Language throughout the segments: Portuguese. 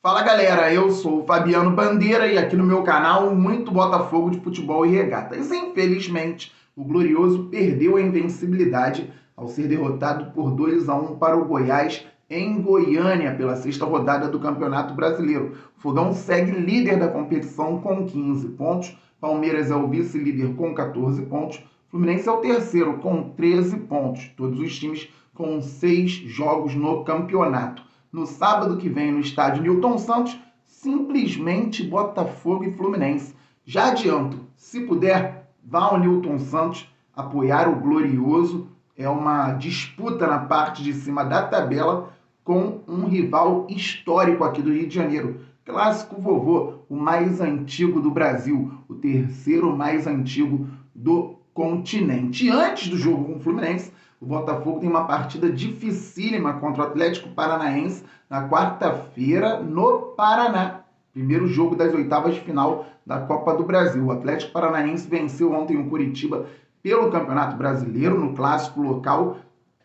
Fala galera, eu sou o Fabiano Bandeira e aqui no meu canal muito Botafogo de futebol e regatas. Infelizmente, o Glorioso perdeu a invencibilidade ao ser derrotado por 2-1 para o Goiás em Goiânia pela sexta rodada do Campeonato Brasileiro. O Fogão segue líder da competição com 15 pontos, Palmeiras é o vice-líder com 14 pontos, Fluminense é o terceiro com 13 pontos, todos os times com 6 jogos no campeonato. No sábado que vem, no estádio Newton Santos, simplesmente Botafogo e Fluminense. Já adianto, se puder, vá ao Newton Santos apoiar o Glorioso. É uma disputa na parte de cima da tabela com um rival histórico aqui do Rio de Janeiro. Clássico vovô, o mais antigo do Brasil, o terceiro mais antigo do continente. E antes do jogo com o Fluminense, o Botafogo tem uma partida dificílima contra o Atlético Paranaense na quarta-feira no Paraná. Primeiro jogo das oitavas de final da Copa do Brasil. O Atlético Paranaense venceu ontem o Curitiba pelo Campeonato Brasileiro no clássico local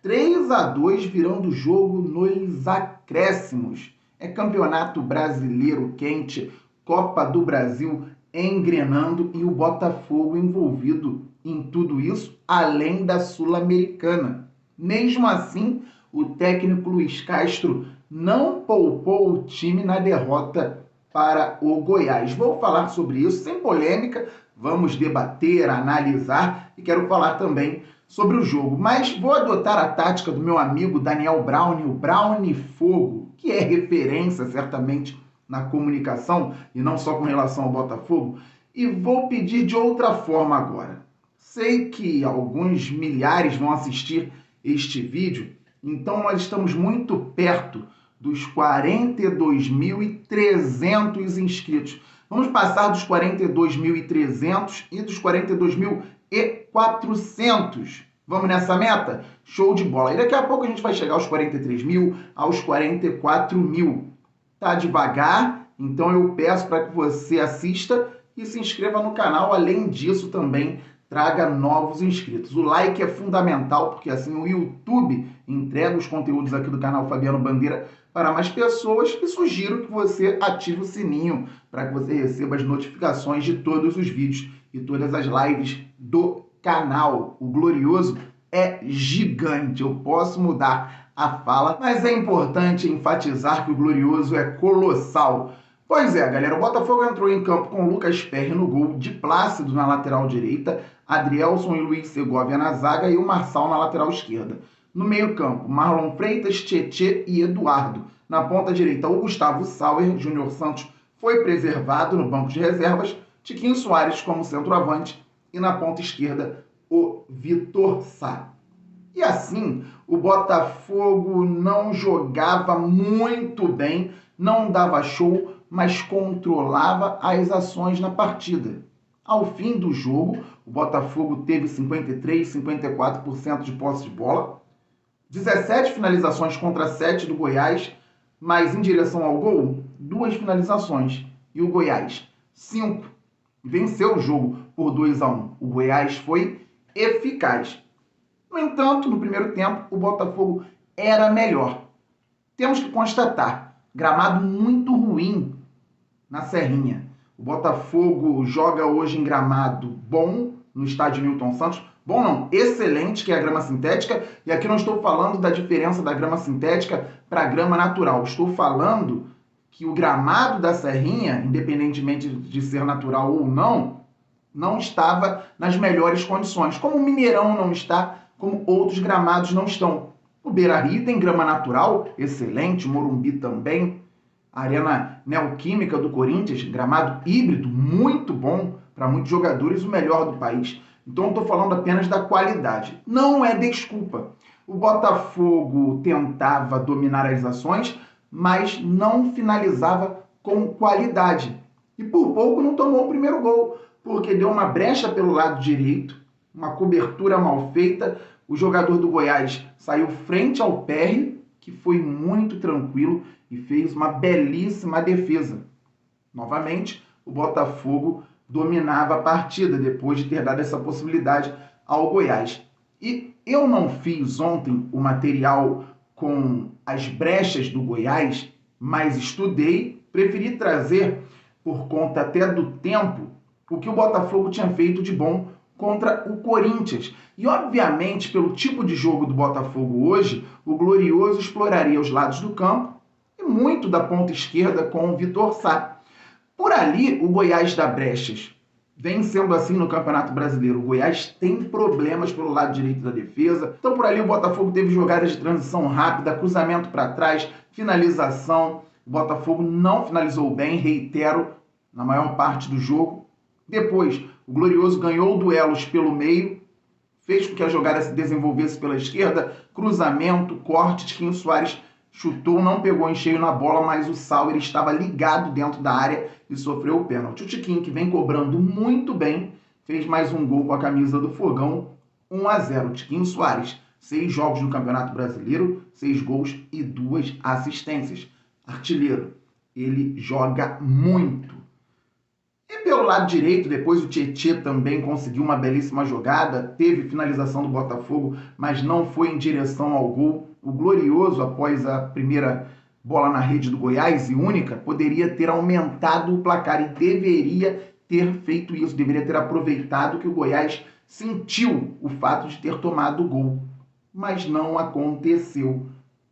3-2, virando o jogo nos acréscimos. É Campeonato Brasileiro quente, Copa do Brasil engrenando e o Botafogo envolvido em tudo isso, além da Sul-Americana. Mesmo assim, o técnico Luiz Castro não poupou o time na derrota para o Goiás. Vou falar sobre isso sem polêmica, vamos debater, analisar e quero falar também sobre o jogo. Mas vou adotar a tática do meu amigo Daniel Brown, o Brownie Fogo, que é referência certamente na comunicação e não só com relação ao Botafogo, e vou pedir de outra forma agora. Sei que alguns milhares vão assistir este vídeo, então nós estamos muito perto dos 42.300 inscritos. Vamos passar dos 42.300 e dos 42.400. Vamos nessa meta? Show de bola. E daqui a pouco a gente vai chegar aos 43 mil, aos 44 mil. Tá devagar, então eu peço para que você assista e se inscreva no canal. Além disso, também traga novos inscritos. O like é fundamental, porque assim o YouTube entrega os conteúdos aqui do canal Fabiano Bandeira para mais pessoas e sugiro que você ative o sininho para que você receba as notificações de todos os vídeos e todas as lives do canal. O Glorioso é gigante, eu posso mudar a fala, mas é importante enfatizar que o Glorioso é colossal. Pois é, galera, o Botafogo entrou em campo com Lucas Perry no gol, de Plácido na lateral direita, Adrielson e Luiz Segovia na zaga e o Marçal na lateral esquerda. No meio campo, Marlon Freitas, Tietê e Eduardo. Na ponta direita, o Gustavo Sauer, Júnior Santos foi preservado no banco de reservas, Tiquinho Soares como centroavante e na ponta esquerda, o Vitor Sá. E assim, o Botafogo não jogava muito bem, não dava show, mas controlava as ações na partida. Ao fim do jogo, o Botafogo teve 53, 54% de posse de bola, 17 finalizações contra 7 do Goiás, mas em direção ao gol, 2 finalizações. E o Goiás, 5. Venceu o jogo por 2-1. O Goiás foi eficaz. No entanto, no primeiro tempo, o Botafogo era melhor. Temos que constatar, gramado muito ruim na Serrinha. O Botafogo joga hoje em gramado bom no estádio Newton Santos. Bom não, excelente, que é a grama sintética. E aqui não estou falando da diferença da grama sintética para a grama natural. Estou falando que o gramado da Serrinha, independentemente de ser natural ou não estava nas melhores condições. Como o Mineirão não está, como outros gramados não estão. O Beira-Rio tem grama natural, excelente, o Morumbi também. A Arena Neoquímica do Corinthians, gramado híbrido, muito bom, para muitos jogadores, o melhor do país. Então, estou falando apenas da qualidade. Não é desculpa. O Botafogo tentava dominar as ações, mas não finalizava com qualidade. E por pouco não tomou o primeiro gol, porque deu uma brecha pelo lado direito, uma cobertura mal feita. O jogador do Goiás saiu frente ao Perry, que foi muito tranquilo e fez uma belíssima defesa. Novamente, o Botafogo dominava a partida depois de ter dado essa possibilidade ao Goiás. E eu não fiz ontem o material com as brechas do Goiás, mas estudei Preferi trazer, por conta até do tempo, o que o Botafogo tinha feito de bom contra o Corinthians. E, obviamente, pelo tipo de jogo do Botafogo hoje, o Glorioso exploraria os lados do campo e muito da ponta esquerda com o Vitor Sá. Por ali, o Goiás dá brechas. Vem sendo assim no Campeonato Brasileiro. O Goiás tem problemas pelo lado direito da defesa. Então, por ali, o Botafogo teve jogadas de transição rápida, cruzamento para trás, finalização. O Botafogo não finalizou bem, reitero, na maior parte do jogo. Depois, o Glorioso ganhou duelos pelo meio, fez com que a jogada se desenvolvesse pela esquerda, cruzamento, corte, Tiquinho Soares chutou, não pegou em cheio na bola, mas o Sauer estava ligado dentro da área e sofreu o pênalti. O Tiquinho, que vem cobrando muito bem, fez mais um gol com a camisa do Fogão, 1-0. Tiquinho Soares, 6 jogos no Campeonato Brasileiro, 6 gols e 2 assistências. Artilheiro, ele joga muito. E pelo lado direito, depois o Tietê também conseguiu uma belíssima jogada, teve finalização do Botafogo, mas não foi em direção ao gol. O Glorioso, após a primeira bola na rede do Goiás, e única, poderia ter aumentado o placar e deveria ter feito isso, deveria ter aproveitado que o Goiás sentiu o fato de ter tomado o gol, mas não aconteceu.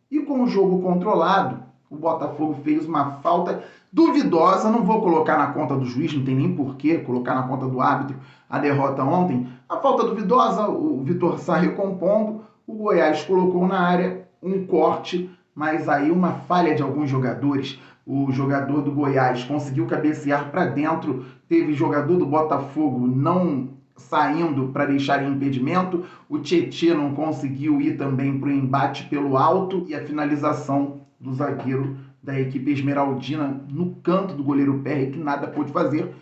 E com o jogo controlado, o Botafogo fez uma falta duvidosa, não vou colocar na conta do juiz, não tem nem porquê colocar na conta do árbitro a derrota ontem. A falta duvidosa, o Vitor Sá recompondo, o Goiás colocou na área um corte, mas aí uma falha de alguns jogadores. O jogador do Goiás conseguiu cabecear para dentro, teve jogador do Botafogo não saindo para deixar em impedimento, o Tietê não conseguiu ir também para o embate pelo alto e a finalização do zagueiro da equipe esmeraldina no canto do goleiro Perry, que nada pôde fazer.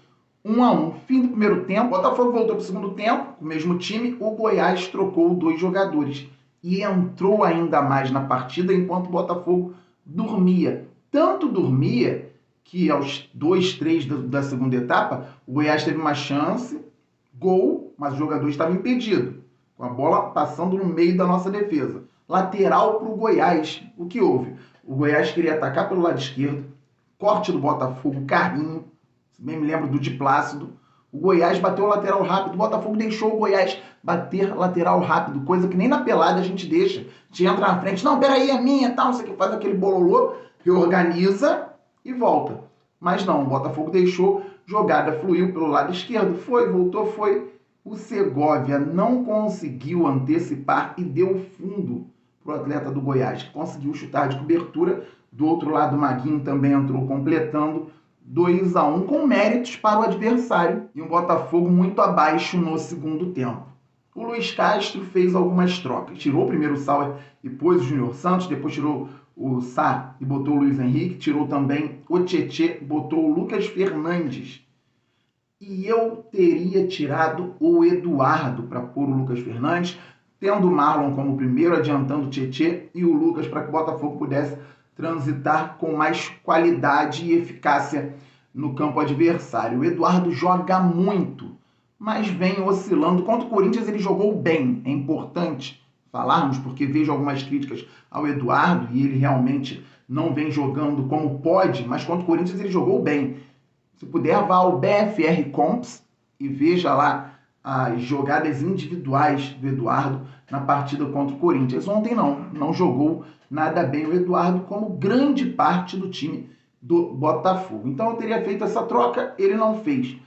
1-1. Fim do primeiro tempo, o Botafogo voltou para o segundo tempo, o mesmo time, o Goiás trocou 2 jogadores e entrou ainda mais na partida enquanto o Botafogo dormia. Tanto dormia que aos 2-3 da segunda etapa, o Goiás teve uma chance, gol, mas o jogador estava impedido, com a bola passando no meio da nossa defesa. Lateral para o Goiás. O que houve? O Goiás queria atacar pelo lado esquerdo, corte do Botafogo, carrinho, se bem me lembro do de Plácido. O Goiás bateu o lateral rápido, o Botafogo deixou o Goiás bater lateral rápido, coisa que nem na pelada a gente deixa. A gente entra na frente, não, peraí, é minha, tal, você que faz aquele bololô, reorganiza e volta. Mas não, o Botafogo deixou, jogada fluiu pelo lado esquerdo, foi, voltou, foi. O Segovia não conseguiu antecipar e deu fundo para o atleta do Goiás, que conseguiu chutar de cobertura. Do outro lado, o Maguinho também entrou completando 2-1, com méritos para o adversário, e um Botafogo muito abaixo no segundo tempo. O Luiz Castro fez algumas trocas. Tirou primeiro o Sauer e pôs o Júnior Santos, depois tirou o Sá e botou o Luiz Henrique, tirou também o Tietê, botou o Lucas Fernandes. E eu teria tirado o Eduardo para pôr o Lucas Fernandes, tendo o Marlon como primeiro, adiantando o Tietê e o Lucas para que o Botafogo pudesse transitar com mais qualidade e eficácia no campo adversário. O Eduardo joga muito, mas vem oscilando. Contra o Corinthians ele jogou bem, é importante falarmos, porque vejo algumas críticas ao Eduardo e ele realmente não vem jogando como pode, mas contra o Corinthians ele jogou bem. Se puder, vá ao BFR Comps e veja lá as jogadas individuais do Eduardo na partida contra o Corinthians. Ontem não jogou nada bem o Eduardo, como grande parte do time do Botafogo. Então eu teria feito essa troca, ele não fez.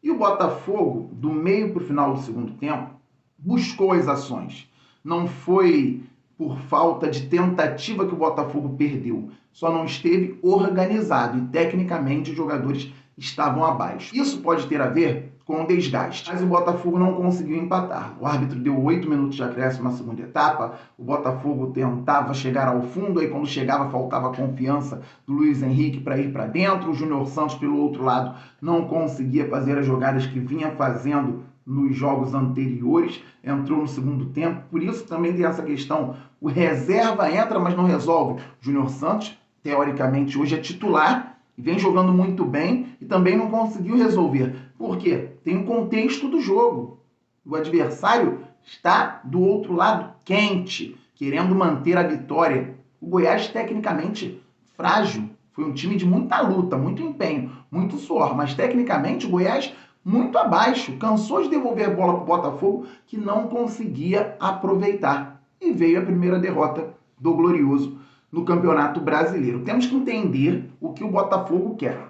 E o Botafogo, do meio para o final do segundo tempo, buscou as ações. Não foi por falta de tentativa que o Botafogo perdeu, só não esteve organizado e tecnicamente os jogadores estavam abaixo. Isso pode ter a ver com o desgaste, mas o Botafogo não conseguiu empatar. O árbitro deu 8 minutos de acréscimo na segunda etapa, o Botafogo tentava chegar ao fundo, aí quando chegava faltava confiança do Luiz Henrique para ir para dentro, o Júnior Santos pelo outro lado não conseguia fazer as jogadas que vinha fazendo nos jogos anteriores, entrou no segundo tempo, por isso também tem essa questão, o reserva entra, mas não resolve. O Júnior Santos, teoricamente, hoje é titular, vem jogando muito bem e também não conseguiu resolver. Por quê? Tem um contexto do jogo. O adversário está do outro lado quente, querendo manter a vitória. O Goiás, tecnicamente, frágil. Foi um time de muita luta, muito empenho, muito suor, mas tecnicamente o Goiás muito abaixo, cansou de devolver a bola para o Botafogo, que não conseguia aproveitar. E veio a primeira derrota do Glorioso no Campeonato Brasileiro. Temos que entender o que o Botafogo quer.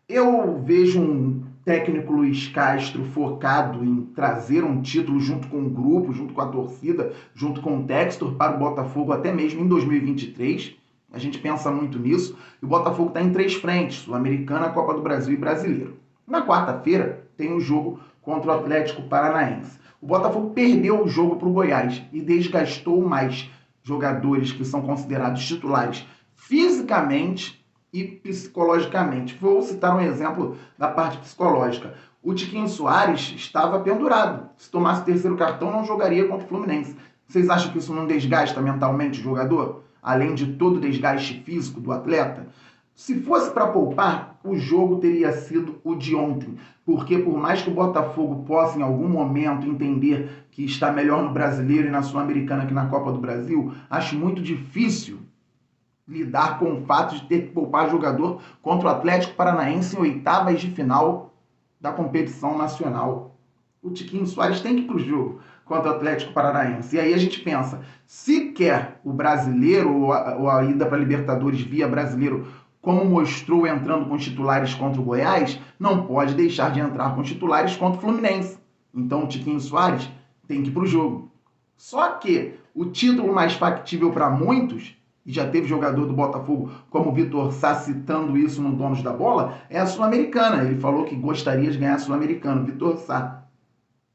Eu vejo um técnico Luiz Castro focado em trazer um título junto com o grupo, junto com a torcida, junto com o Textor para o Botafogo até mesmo em 2023. A gente pensa muito nisso. E o Botafogo está em 3 frentes: Sul-Americana, Copa do Brasil e Brasileiro. Na quarta-feira tem o jogo contra o Atlético Paranaense. O Botafogo perdeu o jogo para o Goiás e desgastou mais jogadores que são considerados titulares fisicamente e psicologicamente. Vou citar um exemplo da parte psicológica. O Tiquinho Soares estava pendurado. Se tomasse o terceiro cartão, não jogaria contra o Fluminense. Vocês acham que isso não desgasta mentalmente o jogador? Além de todo o desgaste físico do atleta? Se fosse para poupar, o jogo teria sido o de ontem. Porque por mais que o Botafogo possa em algum momento entender que está melhor no Brasileiro e na Sul-Americana que na Copa do Brasil, acho muito difícil lidar com o fato de ter que poupar jogador contra o Atlético Paranaense em oitavas de final da competição nacional. O Tiquinho Soares tem que ir para o jogo contra o Atlético Paranaense. E aí a gente pensa, se quer o Brasileiro ou a ida para a Libertadores via Brasileiro, como mostrou entrando com titulares contra o Goiás, não pode deixar de entrar com titulares contra o Fluminense. Então o Tiquinho Soares tem que ir para o jogo. Só que o título mais factível para muitos, e já teve jogador do Botafogo como o Vitor Sá citando isso no Donos da Bola, é a Sul-Americana. Ele falou que gostaria de ganhar a Sul-Americana, Vitor Sá.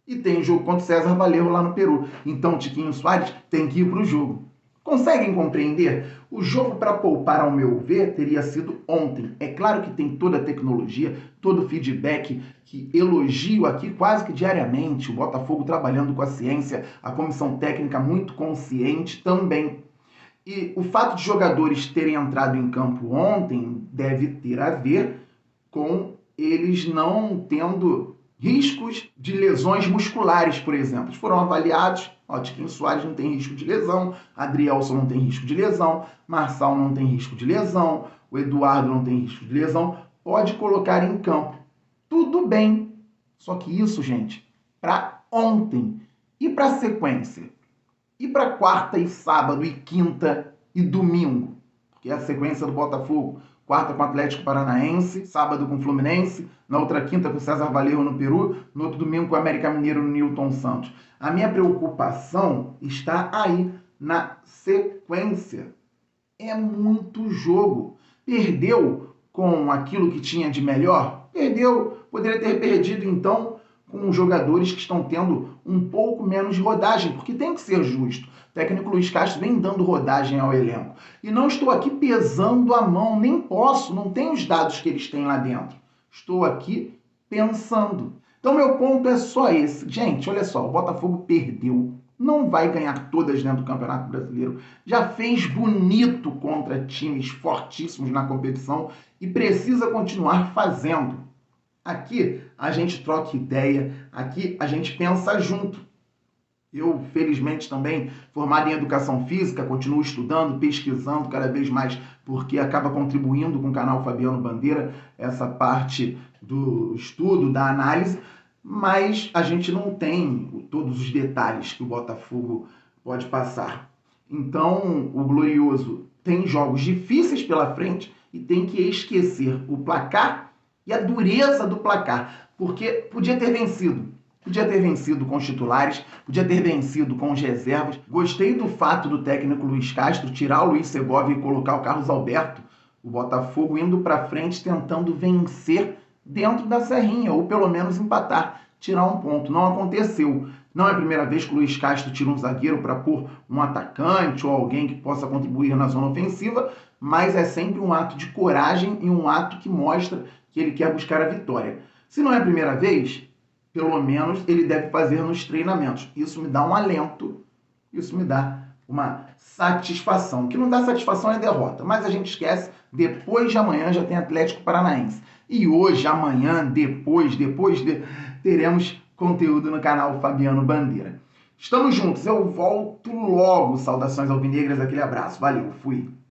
E tem jogo contra o César Valerro lá no Peru. Então o Tiquinho Soares tem que ir para o jogo. Conseguem compreender? O jogo para poupar, ao meu ver, teria sido ontem. É claro que tem toda a tecnologia, todo o feedback que elogio aqui quase que diariamente. O Botafogo trabalhando com a ciência, a comissão técnica muito consciente também. E o fato de jogadores terem entrado em campo ontem deve ter a ver com eles não tendo riscos de lesões musculares, por exemplo. Eles foram avaliados, Tiquinho Soares não tem risco de lesão, Adrielson não tem risco de lesão, Marçal não tem risco de lesão, o Eduardo não tem risco de lesão, pode colocar em campo. Tudo bem. Só que isso, gente, para ontem. E para a sequência? E para quarta e sábado e quinta e domingo? Que é a sequência do Botafogo. Quarta com o Atlético Paranaense, sábado com o Fluminense, na outra quinta com o César Valerro no Peru, no outro domingo com o América Mineiro no Newton Santos. A minha preocupação está aí, na sequência. É muito jogo. Perdeu com aquilo que tinha de melhor? Perdeu. Poderia ter perdido, então, com jogadores que estão tendo um pouco menos de rodagem, porque tem que ser justo. O técnico Luiz Castro vem dando rodagem ao elenco. E não estou aqui pesando a mão, nem posso, não tenho os dados que eles têm lá dentro. Estou aqui pensando. Então, meu ponto é só esse. Gente, olha só, o Botafogo perdeu. Não vai ganhar todas dentro do Campeonato Brasileiro. Já fez bonito contra times fortíssimos na competição e precisa continuar fazendo. Aqui a gente troca ideia, aqui a gente pensa junto. Eu, felizmente, também, formado em Educação Física, continuo estudando, pesquisando cada vez mais, porque acaba contribuindo com o canal Fabiano Bandeira, essa parte do estudo, da análise, mas a gente não tem todos os detalhes que o Botafogo pode passar. Então, o Glorioso tem jogos difíceis pela frente e tem que esquecer o placar e a dureza do placar, porque podia ter vencido com os titulares, podia ter vencido com os reservas. Gostei do fato do técnico Luiz Castro tirar o Luiz Segovia e colocar o Carlos Alberto. O Botafogo indo para frente tentando vencer dentro da Serrinha, ou pelo menos empatar, tirar um ponto. Não aconteceu. Não é a primeira vez que o Luiz Castro tira um zagueiro para pôr um atacante ou alguém que possa contribuir na zona ofensiva, mas é sempre um ato de coragem e um ato que mostra que ele quer buscar a vitória. Se não é a primeira vez, pelo menos ele deve fazer nos treinamentos. Isso me dá um alento, isso me dá uma satisfação. O que não dá satisfação é a derrota, mas a gente esquece, depois de amanhã já tem Atlético Paranaense. E hoje, amanhã, depois teremos conteúdo no canal Fabiano Bandeira. Estamos juntos, eu volto logo. Saudações alvinegras, aquele abraço, valeu, fui.